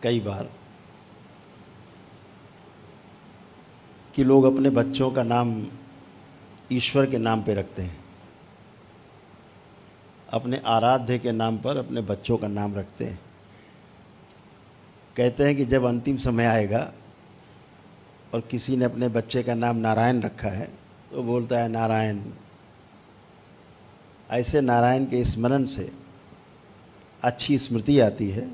कई बार कि लोग अपने बच्चों का नाम ईश्वर के नाम पे रखते हैं, अपने आराध्य के नाम पर अपने बच्चों का नाम रखते हैं। कहते हैं कि जब अंतिम समय आएगा और किसी ने अपने बच्चे का नाम नारायण रखा है तो बोलता है नारायण। ऐसे नारायण के स्मरण से अच्छी स्मृति आती है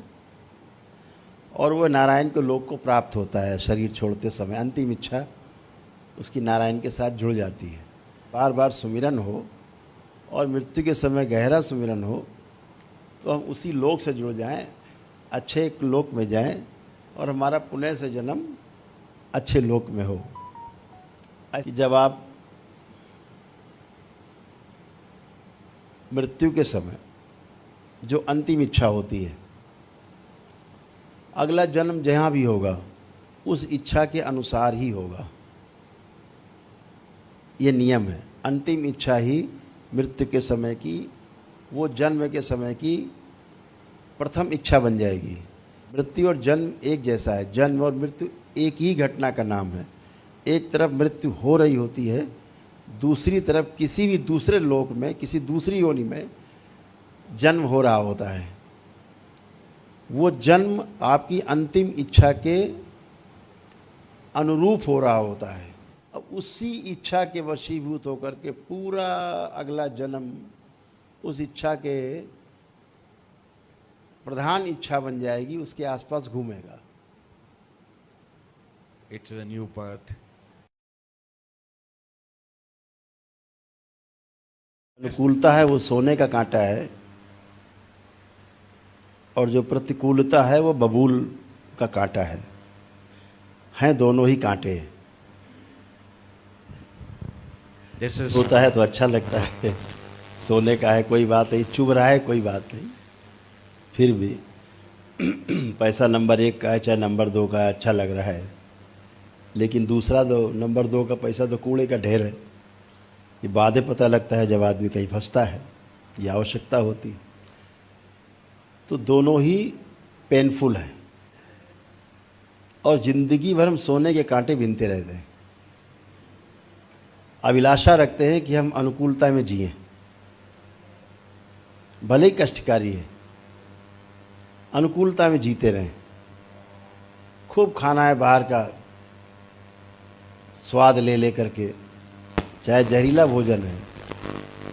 और वह नारायण को लोग को प्राप्त होता है। शरीर छोड़ते समय अंतिम इच्छा उसकी नारायण के साथ जुड़ जाती है। बार बार सुमिरन हो और मृत्यु के समय गहरा सुमिरन हो तो हम उसी लोक से जुड़ जाएं, अच्छे एक लोक में जाएं और हमारा पुण्य से जन्म अच्छे लोक में हो। जब आप मृत्यु के समय जो अंतिम इच्छा होती है, अगला जन्म जहाँ भी होगा उस इच्छा के अनुसार ही होगा। ये नियम है। अंतिम इच्छा ही मृत्यु के समय की, वो जन्म के समय की प्रथम इच्छा बन जाएगी। मृत्यु और जन्म एक जैसा है। जन्म और मृत्यु एक ही घटना का नाम है। एक तरफ मृत्यु हो रही होती है, दूसरी तरफ किसी भी दूसरे लोक में, किसी दूसरी योनि में जन्म हो रहा होता है। वो जन्म आपकी अंतिम इच्छा के अनुरूप हो रहा होता है। अब उसी इच्छा के वशीभूत होकर के पूरा अगला जन्म उस इच्छा के प्रधान इच्छा बन जाएगी, उसके आसपास घूमेगा। It's a new birth. अनुकूलता है वो सोने का कांटा है और जो प्रतिकूलता है वो बबूल का कांटा है। हैं दोनों ही कांटे। This is होता है तो अच्छा लगता है, सोने का है कोई बात नहीं, चुभ रहा है कोई बात नहीं, फिर भी पैसा नंबर 1 का है चाहे नंबर 2 का है, अच्छा लग रहा है। लेकिन दूसरा नंबर 2 का पैसा तो कूड़े का ढेर है। ये बातें पता लगता है जब आदमी कहीं फंसता है, ये आवश्यकता होती है। तो दोनों ही पेनफुल हैं और ज़िंदगी भर हम सोने के कांटे बीनते रहते हैं। अभिलाषा रखते हैं कि हम अनुकूलता में जिएं, भले ही कष्टकारी है, अनुकूलता में जीते रहें। खूब खाना है बाहर का, स्वाद ले ले करके, चाहे जहरीला भोजन है,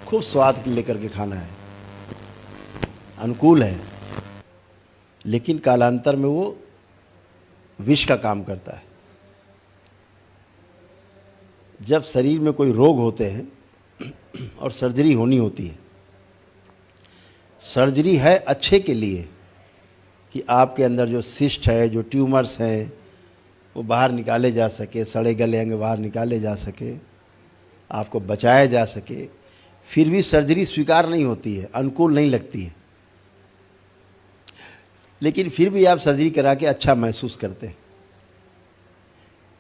खूब स्वाद ले करके खाना है, अनुकूल है। लेकिन कालांतर में वो विष का काम करता है। जब शरीर में कोई रोग होते हैं और सर्जरी होनी होती है, सर्जरी है अच्छे के लिए कि आपके अंदर जो सिस्ट है, जो ट्यूमर्स हैं, वो बाहर निकाले जा सके, सड़े गले अंग बाहर निकाले जा सके, आपको बचाया जा सके। फिर भी सर्जरी स्वीकार नहीं होती है, अनुकूल नहीं लगती है, लेकिन फिर भी आप सर्जरी करा के अच्छा महसूस करते हैं।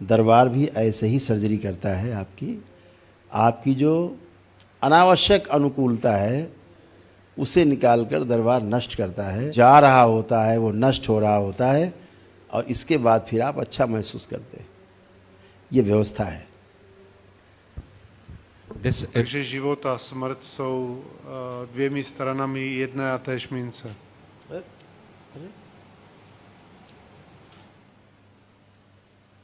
दरबार भी ऐसे ही सर्जरी करता है। आपकी जो अनावश्यक अनुकूलता है उसे निकालकर दरबार नष्ट करता है। जा रहा होता है वो नष्ट हो रहा होता है और इसके बाद फिर आप अच्छा महसूस करते हैं। ये व्यवस्था है। Takže život a smrt jsou dvěmi stranami jedné a též mince.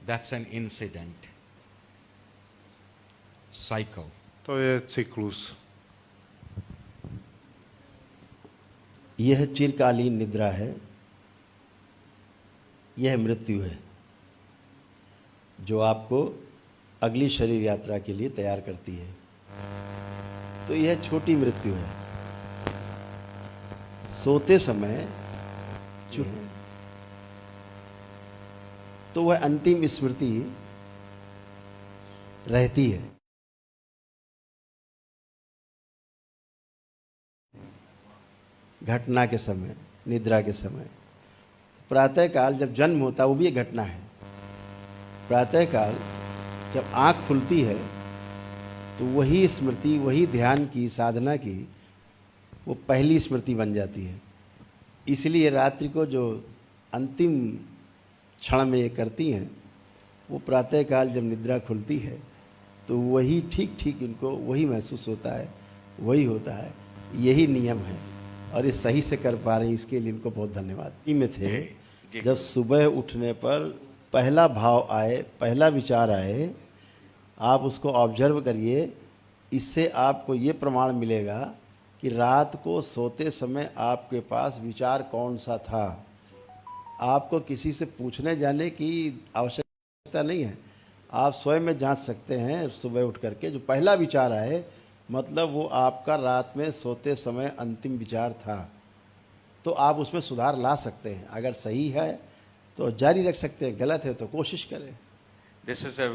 That's an incident. Cycle. To je cyklus. यह चिरकालीन निद्रा है, यह मृत्यु है जो आपको अगली शरीर यात्रा के लिए तैयार करती है। तो यह छोटी मृत्यु है। सोते समय तो वह अंतिम स्मृति रहती है। घटना के समय, निद्रा के समय, प्रातःकाल जब जन्म होता है वो भी एक घटना है। प्रातःकाल जब आँख खुलती है तो वही स्मृति, वही ध्यान की साधना की वो पहली स्मृति बन जाती है। इसलिए रात्रि को जो अंतिम क्षण में ये करती हैं, वो प्रातःकाल जब निद्रा खुलती है तो वही ठीक ठीक इनको वही महसूस होता है, वही होता है। यही नियम है और ये सही से कर पा रही हैं, इसके लिए इनको बहुत धन्यवाद। में थे जी। जब सुबह उठने पर पहला भाव आए, पहला विचार आए, आप उसको ऑब्जर्व करिए। इससे आपको ये प्रमाण मिलेगा कि रात को सोते समय आपके पास विचार कौन सा था। आपको किसी से पूछने जाने की आवश्यकता नहीं है, आप स्वयं में जांच सकते हैं। सुबह उठ करके जो पहला विचार आए, मतलब वो आपका रात में सोते समय अंतिम विचार था, तो आप उसमें सुधार ला सकते हैं। अगर सही है तो जारी रख सकते हैं, गलत है तो कोशिश करें। This is a